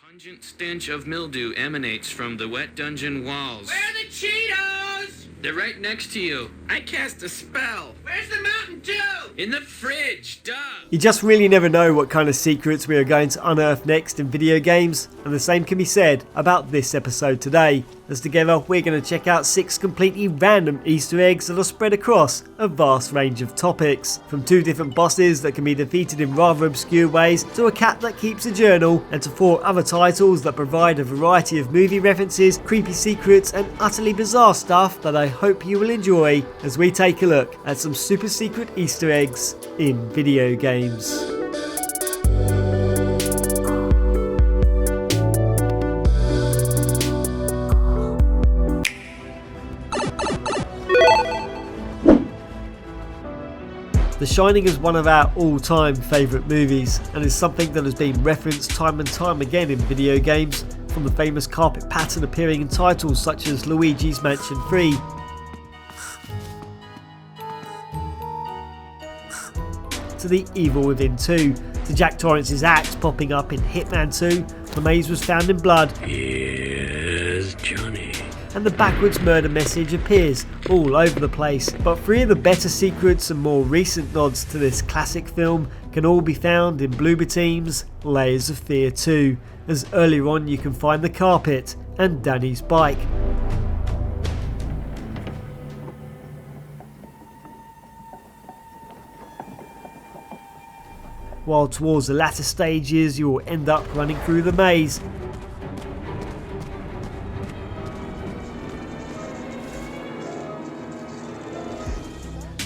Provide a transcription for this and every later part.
Pungent stench of mildew emanates from the wet dungeon walls. Where are the Cheetos? They're right next to you. I cast a spell. Where's the Mountain Dew? In the fridge, duh! You just really never know what kind of secrets we are going to unearth next in video games, and the same can be said about this episode today, as together we're going to check out 6 completely random Easter eggs that are spread across a vast range of topics, from 2 different bosses that can be defeated in rather obscure ways, to a cat that keeps a journal, and to 4 other titles that provide a variety of movie references, creepy secrets and utterly bizarre stuff that I hope you will enjoy as we take a look at some super secret Easter eggs in video games. The Shining is one of our all-time favourite movies and is something that has been referenced time and time again in video games, from the famous carpet pattern appearing in titles such as Luigi's Mansion 3, to The Evil Within 2, to Jack Torrance's axe popping up in Hitman 2, The Maze Was Found in Blood, Here's Johnny. and the backwards murder message appears all over the place. But 3 of the better secrets and more recent nods to this classic film can all be found in Bloober Team's Layers of Fear 2, as earlier on you can find the carpet and Danny's bike. While towards the latter stages you will end up running through the maze,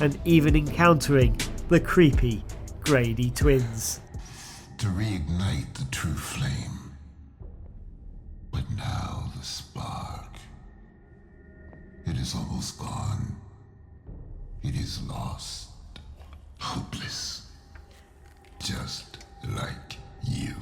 and even encountering the creepy Grady twins. To reignite the true flame. But now the spark. It is almost gone. It is lost. Hopeless. Just like you.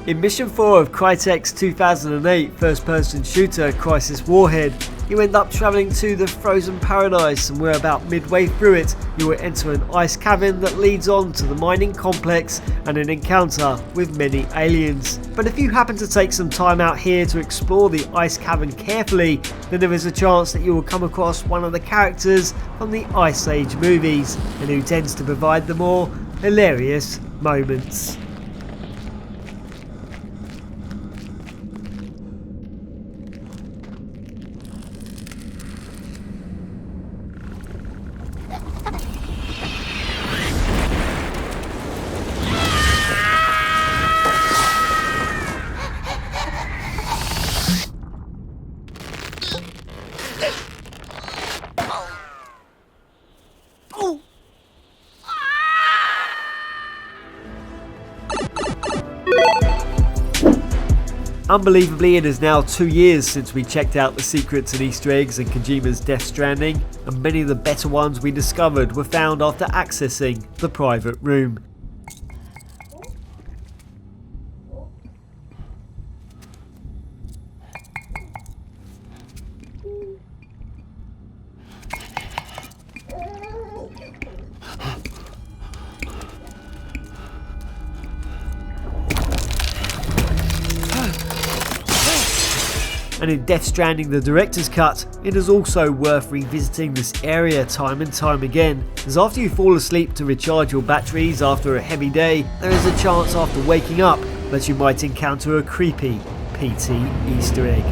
In Mission 4 of Crytek's 2008 first-person shooter Crysis Warhead, you end up travelling to the frozen paradise, and where about midway through it you will enter an ice cavern that leads on to the mining complex and an encounter with many aliens. But if you happen to take some time out here to explore the ice cavern carefully, then there is a chance that you will come across one of the characters from the Ice Age movies, and who tends to provide the more hilarious moments. Unbelievably, it is now 2 years since we checked out the secrets and Easter eggs in Kojima's Death Stranding, and many of the better ones we discovered were found after accessing the private room. And in Death Stranding the Director's Cut, it is also worth revisiting this area time and time again, as after you fall asleep to recharge your batteries after a heavy day, there is a chance after waking up that you might encounter a creepy PT Easter egg.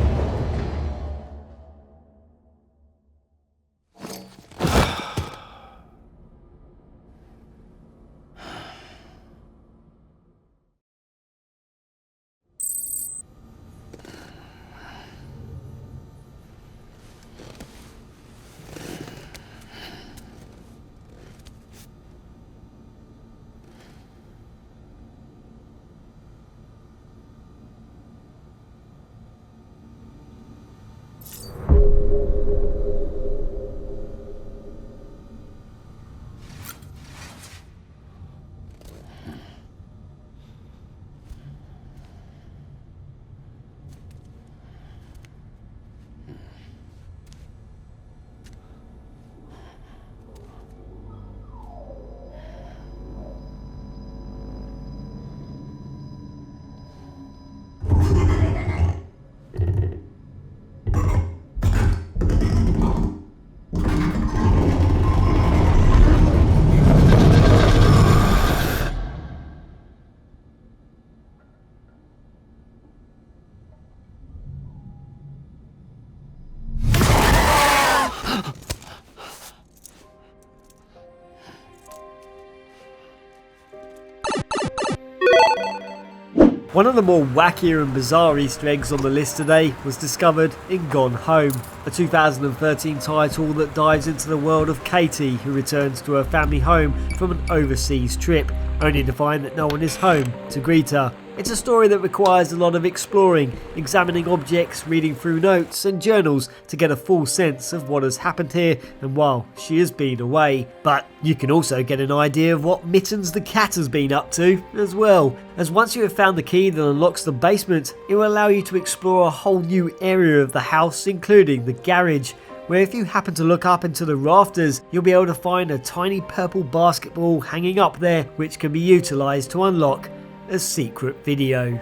One of the more wackier and bizarre Easter eggs on the list today was discovered in Gone Home, a 2013 title that dives into the world of Katie, who returns to her family home from an overseas trip, only to find that no one is home to greet her. It's a story that requires a lot of exploring, examining objects, reading through notes and journals to get a full sense of what has happened here and while she has been away. But you can also get an idea of what Mittens the cat has been up to as well, as once you have found the key that unlocks the basement, it will allow you to explore a whole new area of the house, including the garage, where if you happen to look up into the rafters, you'll be able to find a tiny purple basketball hanging up there, which can be utilised to unlock a secret video.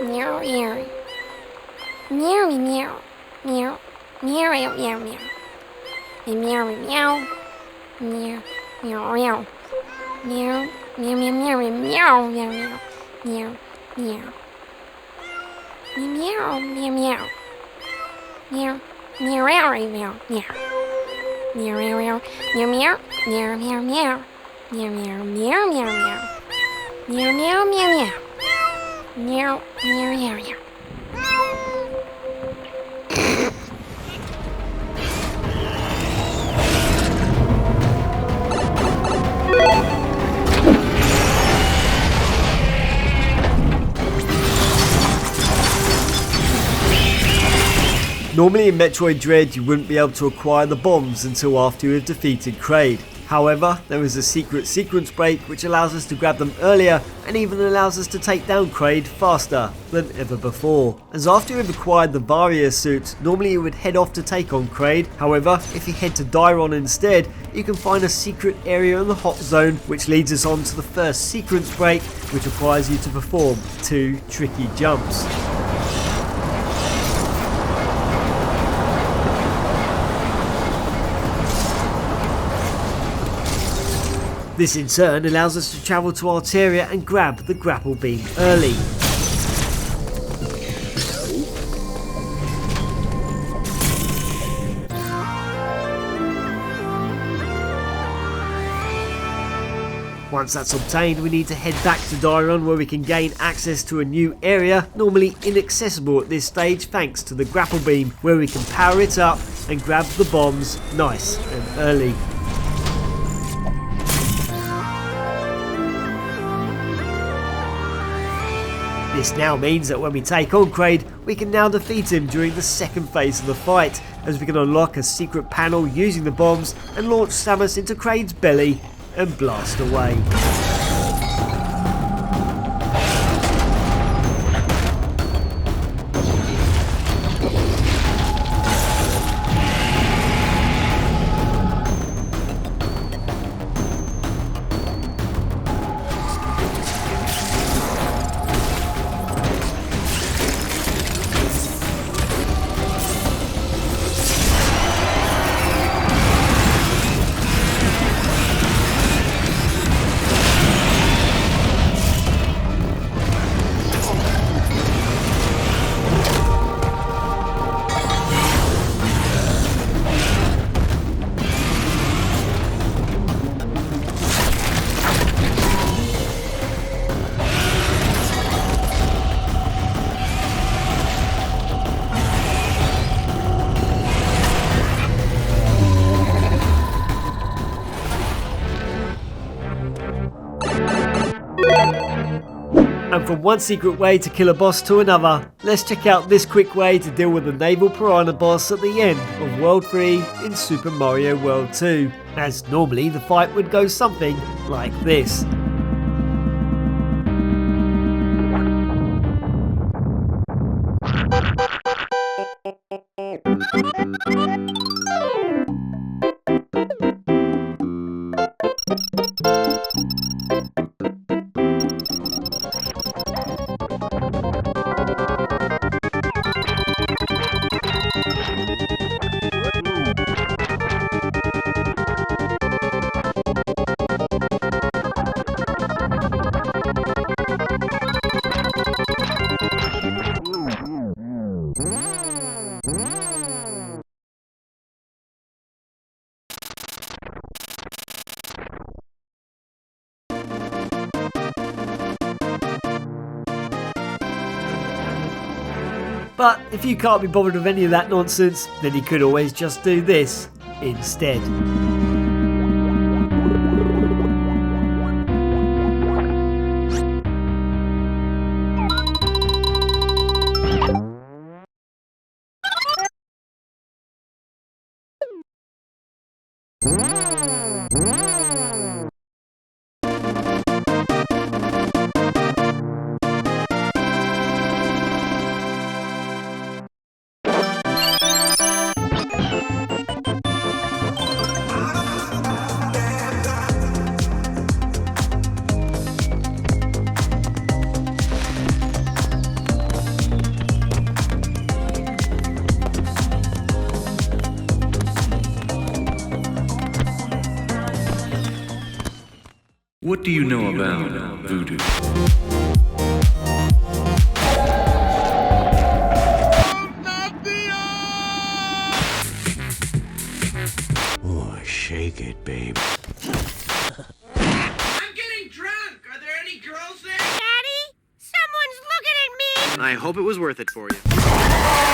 Meow meow. Meow meow. Meow. Meow meow meow meow. Meow meow. Meow meow meow. Meow meow meow meow meow meow meow. Meow meow. Meow meow meow. Meow meow meow meow meow. Meow meow meow meow meow meow meow meow. Meow meow meow meow meow. Meow meow meow meow. Meow meow meow meow. Normally in Metroid Dread you wouldn't be able to acquire the bombs until after you have defeated Kraid. However, there is a secret sequence break which allows us to grab them earlier and even allows us to take down Kraid faster than ever before. As after you have acquired the Varia suit, normally you would head off to take on Kraid. However, if you head to Dairon instead, you can find a secret area in the hot zone which leads us on to the first sequence break, which requires you to perform 2 tricky jumps. This in turn allows us to travel to Alteria and grab the grapple beam early. Once that's obtained, we need to head back to Dairon, where we can gain access to a new area, normally inaccessible at this stage thanks to the grapple beam, where we can power it up and grab the bombs nice and early. This now means that when we take on Kraid, we can now defeat him during the second phase of the fight, as we can unlock a secret panel using the bombs and launch Samus into Kraid's belly and blast away. And from one secret way to kill a boss to another, let's check out this quick way to deal with the naval piranha boss at the end of World 3 in Super Mario World 2, as normally the fight would go something like this. But if you can't be bothered with any of that nonsense, then you could always just do this instead. What do you know about voodoo? Oh, shake it, babe. I'm getting drunk. Are there any girls there? Daddy, someone's looking at me. I hope it was worth it for you.